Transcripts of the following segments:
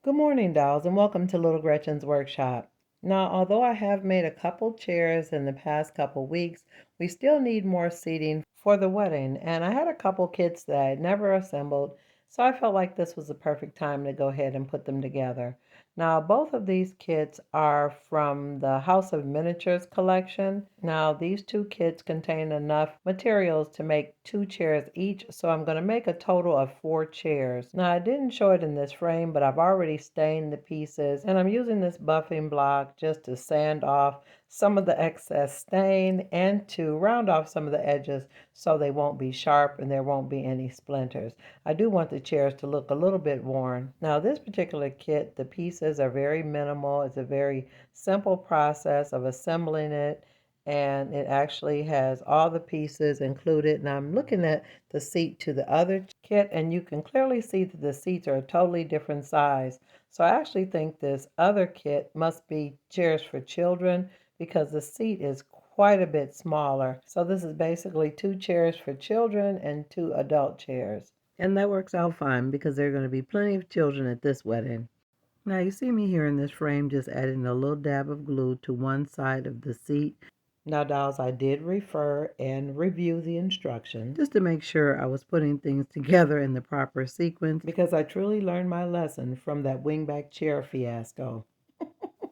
Good morning, dolls, and welcome to Little Gretchen's workshop. Now, although I have made a couple chairs in the past couple weeks, we still need more seating for the wedding, and I had a couple kits that I had never assembled, so I felt like this was the perfect time to go ahead and put them together. Now, both of these kits are from the House of Miniatures collection. Now, these two kits contain enough materials to make two chairs each, so I'm going to make a total of four chairs. Now, I didn't show it in this frame, but I've already stained the pieces, and I'm using this buffing block just to sand off some of the excess stain and to round off some of the edges so they won't be sharp and there won't be any splinters. I do want the chairs to look a little bit worn. Now, this particular kit, the pieces are very minimal. It's a very simple process of assembling it, and it actually has all the pieces included. Now, I'm looking at the seat to the other kit, and you can clearly see that the seats are a totally different size. So I actually think this other kit must be chairs for children because the seat is quite a bit smaller. So this is basically two chairs for children and two adult chairs. And that works out fine because there are going to be plenty of children at this wedding. Now you see me here in this frame just adding a little dab of glue to one side of the seat. Now, dolls, I did refer and review the instructions just to make sure I was putting things together in the proper sequence because I truly learned my lesson from that wingback chair fiasco.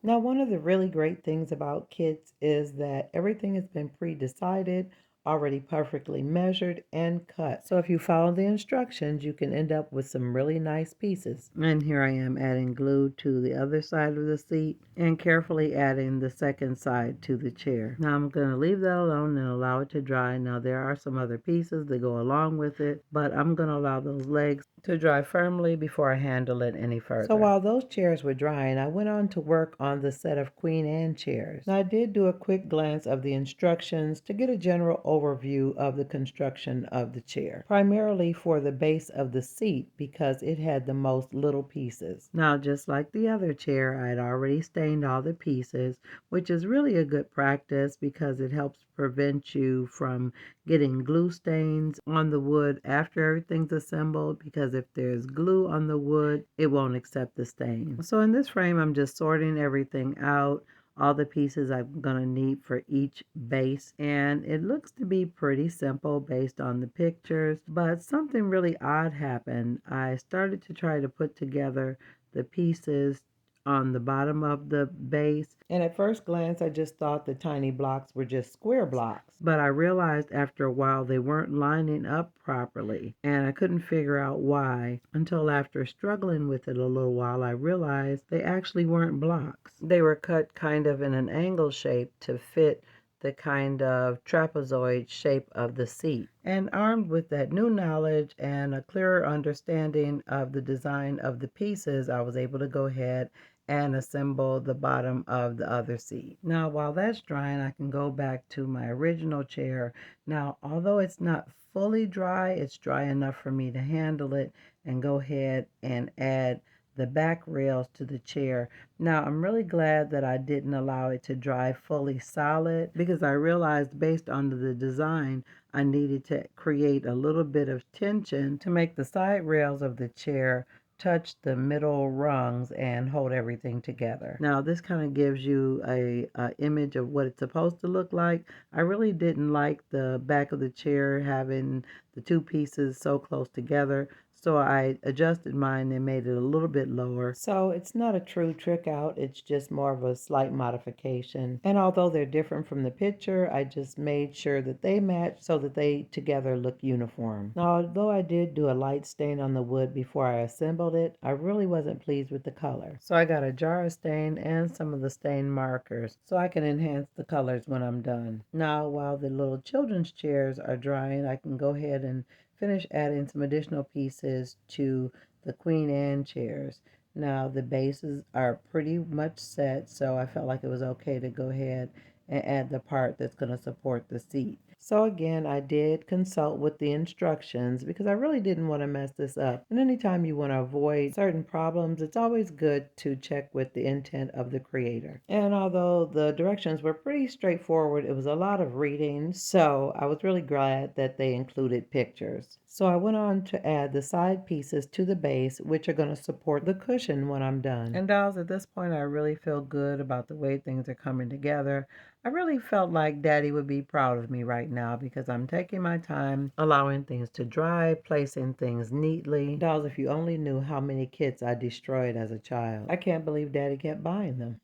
Now, one of the really great things about kits is that everything has been pre-decided, already perfectly measured and cut. So if you follow the instructions, you can end up with some really nice pieces. And here I am adding glue to the other side of the seat and carefully adding the second side to the chair. Now I'm going to leave that alone and allow it to dry. Now there are some other pieces that go along with it, but I'm going to allow those legs to dry firmly before I handle it any further. So while those chairs were drying, I went on to work on the set of Queen Anne chairs. Now I did do a quick glance of the instructions to get a general overview of the construction of the chair, primarily for the base of the seat because it had the most little pieces. Now, just like the other chair, I had already stained all the pieces, which is really a good practice because it helps prevent you from getting glue stains on the wood after everything's assembled, because if there's glue on the wood, it won't accept the stain. So in this frame, I'm just sorting everything out, all the pieces I'm going to need for each base, and it looks to be pretty simple based on the pictures, but something really odd happened. I started to try to put together the pieces on the bottom of the base. And at first glance, I just thought the tiny blocks were just square blocks. But I realized after a while they weren't lining up properly. And I couldn't figure out why until after struggling with it a little while, I realized they actually weren't blocks. They were cut kind of in an angle shape to fit the kind of trapezoid shape of the seat. And armed with that new knowledge and a clearer understanding of the design of the pieces, I was able to go ahead and assemble the bottom of the other seat. Now, while that's drying, I can go back to my original chair. Now, although it's not fully dry, it's dry enough for me to handle it and go ahead and add the back rails to the chair. Now, I'm really glad that I didn't allow it to dry fully solid because I realized based on the design, I needed to create a little bit of tension to make the side rails of the chair touch the middle rungs and hold everything together. Now this kind of gives you a image of what it's supposed to look like. I really didn't like the back of the chair having the two pieces so close together, so I adjusted mine and made it a little bit lower. So it's not a true trick out, it's just more of a slight modification. And although they're different from the picture, I just made sure that they match so that they together look uniform. Now, although I did do a light stain on the wood before I assembled it, I really wasn't pleased with the color. So I got a jar of stain and some of the stain markers so I can enhance the colors when I'm done. Now, while the little children's chairs are drying, I can go ahead and finish adding some additional pieces to the Queen Anne chairs. Now the bases are pretty much set, so I felt like it was okay to go ahead and add the part that's going to support the seat. So again, I did consult with the instructions because I really didn't want to mess this up. And anytime you want to avoid certain problems, it's always good to check with the intent of the creator. And although the directions were pretty straightforward, it was a lot of reading. So I was really glad that they included pictures. So I went on to add the side pieces to the base, which are going to support the cushion when I'm done. And dolls, at this point, I really feel good about the way things are coming together. I really felt like Daddy would be proud of me right now because I'm taking my time, allowing things to dry, placing things neatly. Dolls, if you only knew how many kits I destroyed as a child. I can't believe Daddy kept buying them.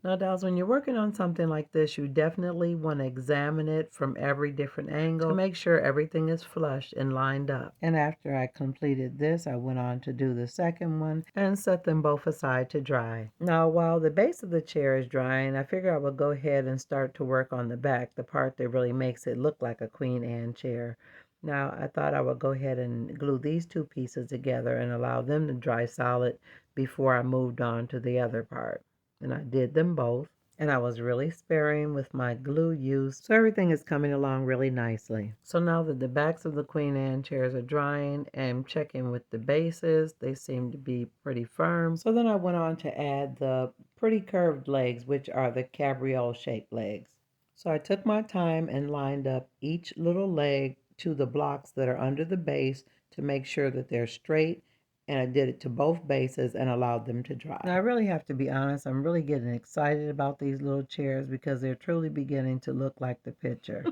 Now, dolls, when you're working on something like this, you definitely want to examine it from every different angle to make sure everything is flush and lined up. And after I completed this, I went on to do the second one and set them both aside to dry. Now, while the base of the chair is drying, I figure I will go ahead and start to work on the back, the part that really makes it look like a Queen Anne chair. Now, I thought I would go ahead and glue these two pieces together and allow them to dry solid before I moved on to the other part. And I did them both. And I was really sparing with my glue use, so everything is coming along really nicely. So now that the backs of the Queen Anne chairs are drying and checking with the bases, they seem to be pretty firm. So then I went on to add the pretty curved legs, which are the cabriole shaped legs. So I took my time and lined up each little leg to the blocks that are under the base to make sure that they're straight, and I did it to both bases and allowed them to dry. Now, I really have to be honest, I'm really getting excited about these little chairs because they're truly beginning to look like the picture.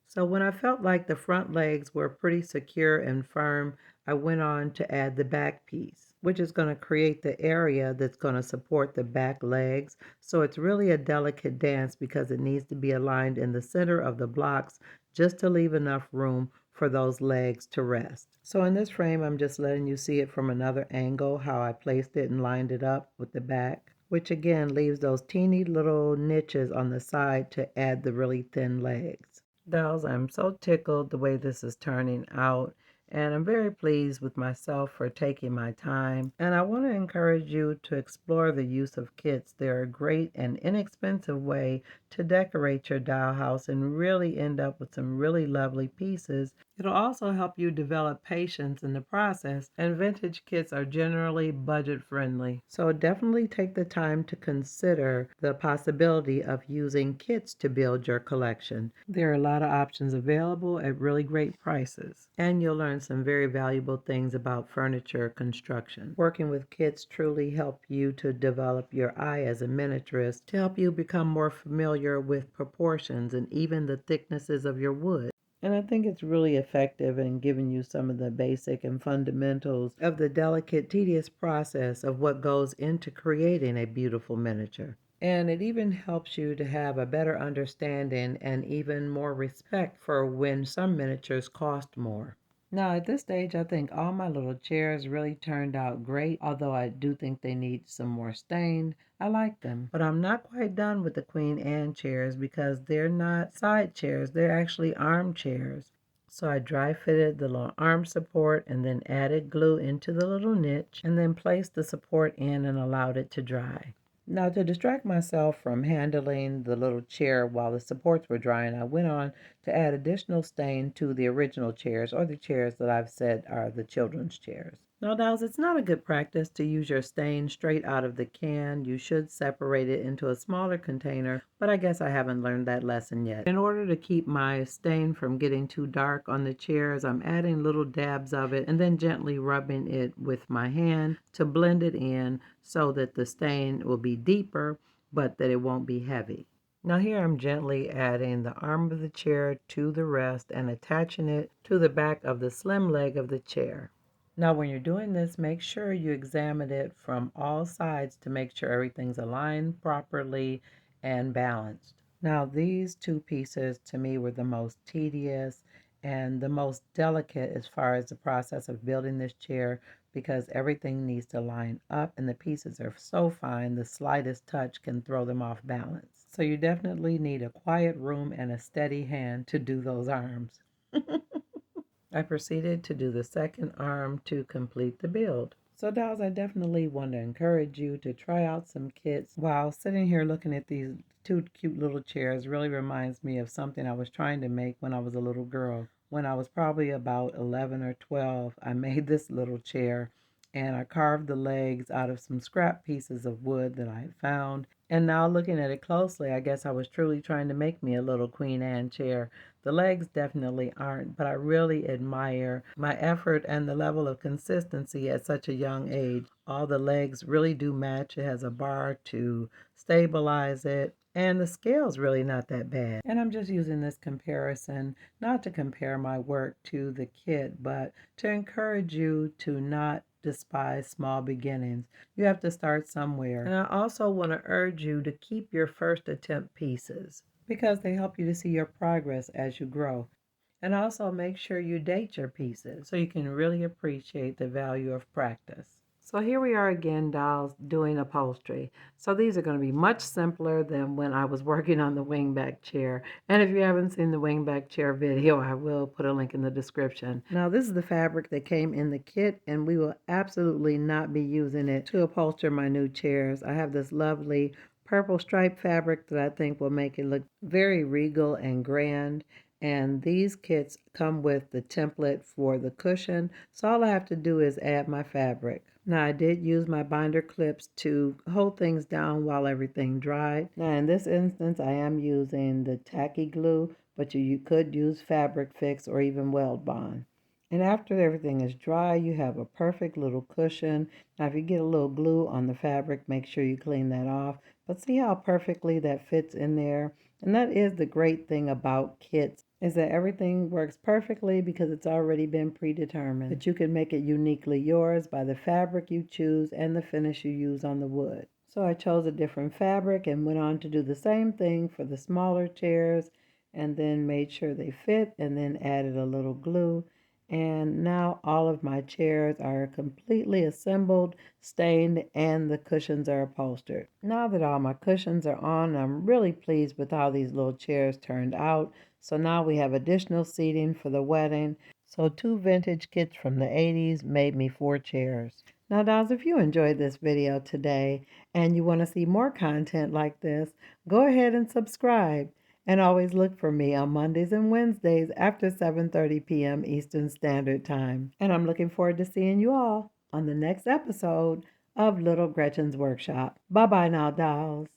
So when I felt like the front legs were pretty secure and firm, I went on to add the back piece, which is going to create the area that's going to support the back legs. So it's really a delicate dance because it needs to be aligned in the center of the blocks just to leave enough room for those legs to rest. So in this frame, I'm just letting you see it from another angle, how I placed it and lined it up with the back, which again leaves those teeny little niches on the side to add the really thin legs. Dolls, I'm so tickled the way this is turning out, and I'm very pleased with myself for taking my time. And I want to encourage you to explore the use of kits. They're a great and inexpensive way to decorate your dollhouse and really end up with some really lovely pieces. It'll also help you develop patience in the process, and vintage kits are generally budget friendly. So definitely take the time to consider the possibility of using kits to build your collection. There are a lot of options available at really great prices, and you'll learn some very valuable things about furniture construction. Working with kits truly help you to develop your eye as a miniaturist, to help you become more familiar with proportions and even the thicknesses of your wood. And I think it's really effective in giving you some of the basic and fundamentals of the delicate, tedious process of what goes into creating a beautiful miniature. And it even helps you to have a better understanding and even more respect for when some miniatures cost more. Now, at this stage, I think all my little chairs really turned out great, although I do think they need some more stain. I like them, but I'm not quite done with the Queen Anne chairs because they're not side chairs, they're actually armchairs. So I dry fitted the little arm support and then added glue into the little niche and then placed the support in and allowed it to dry. Now, to distract myself from handling the little chair while the supports were drying, I went on to add additional stain to the original chairs, or the chairs that I've said are the children's chairs. Now, dolls, it's not a good practice to use your stain straight out of the can. You should separate it into a smaller container, but I guess I haven't learned that lesson yet. In order to keep my stain from getting too dark on the chairs, I'm adding little dabs of it and then gently rubbing it with my hand to blend it in so that the stain will be deeper, but that it won't be heavy. Now here I'm gently adding the arm of the chair to the rest and attaching it to the back of the slim leg of the chair. Now when you're doing this, make sure you examine it from all sides to make sure everything's aligned properly and balanced. Now these two pieces to me were the most tedious and the most delicate as far as the process of building this chair because everything needs to line up and the pieces are so fine the slightest touch can throw them off balance. So you definitely need a quiet room and a steady hand to do those arms. I proceeded to do the second arm to complete the build. So, dolls, I definitely want to encourage you to try out some kits. While sitting here looking at these two cute little chairs really reminds me of something I was trying to make when I was a little girl. When I was probably about 11 or 12, I made this little chair and I carved the legs out of some scrap pieces of wood that I had found. And now looking at it closely, I guess I was truly trying to make me a little Queen Anne chair. The legs definitely aren't, but I really admire my effort and the level of consistency at such a young age. All the legs really do match. It has a bar to stabilize it, and the scale's really not that bad. And I'm just using this comparison not to compare my work to the kit, but to encourage you to not despise small beginnings. You have to start somewhere. And I also want to urge you to keep your first attempt pieces because they help you to see your progress as you grow. And also make sure you date your pieces so you can really appreciate the value of practice. So here we are again, dolls, doing upholstery. So these are going to be much simpler than when I was working on the wingback chair. And if you haven't seen the wingback chair video, I will put a link in the description. Now this is the fabric that came in the kit, and we will absolutely not be using it to upholster my new chairs. I have this lovely purple striped fabric that I think will make it look very regal and grand. And these kits come with the template for the cushion, so all I have to do is add my fabric. Now I did use my binder clips to hold things down while everything dried. Now in this instance I am using the Tacky Glue, but you could use Fabric Fix or even Weld Bond. And after everything is dry, you have a perfect little cushion. Now if you get a little glue on the fabric, make sure you clean that off. But see how perfectly that fits in there? And that is the great thing about kits, is that everything works perfectly because it's already been predetermined. But you can make it uniquely yours by the fabric you choose and the finish you use on the wood. So I chose a different fabric and went on to do the same thing for the smaller chairs, and then made sure they fit, and then added a little glue. And now all of my chairs are completely assembled, stained, and the cushions are upholstered. Now that all my cushions are on, I'm really pleased with how these little chairs turned out. So now we have additional seating for the wedding. So two vintage kits from the 80s made me 4 chairs. Now, dolls, if you enjoyed this video today and you want to see more content like this, go ahead and subscribe. And always look for me on Mondays and Wednesdays after 7:30 p.m. Eastern Standard Time. And I'm looking forward to seeing you all on the next episode of Little Gretchen's Workshop. Bye-bye now, dolls.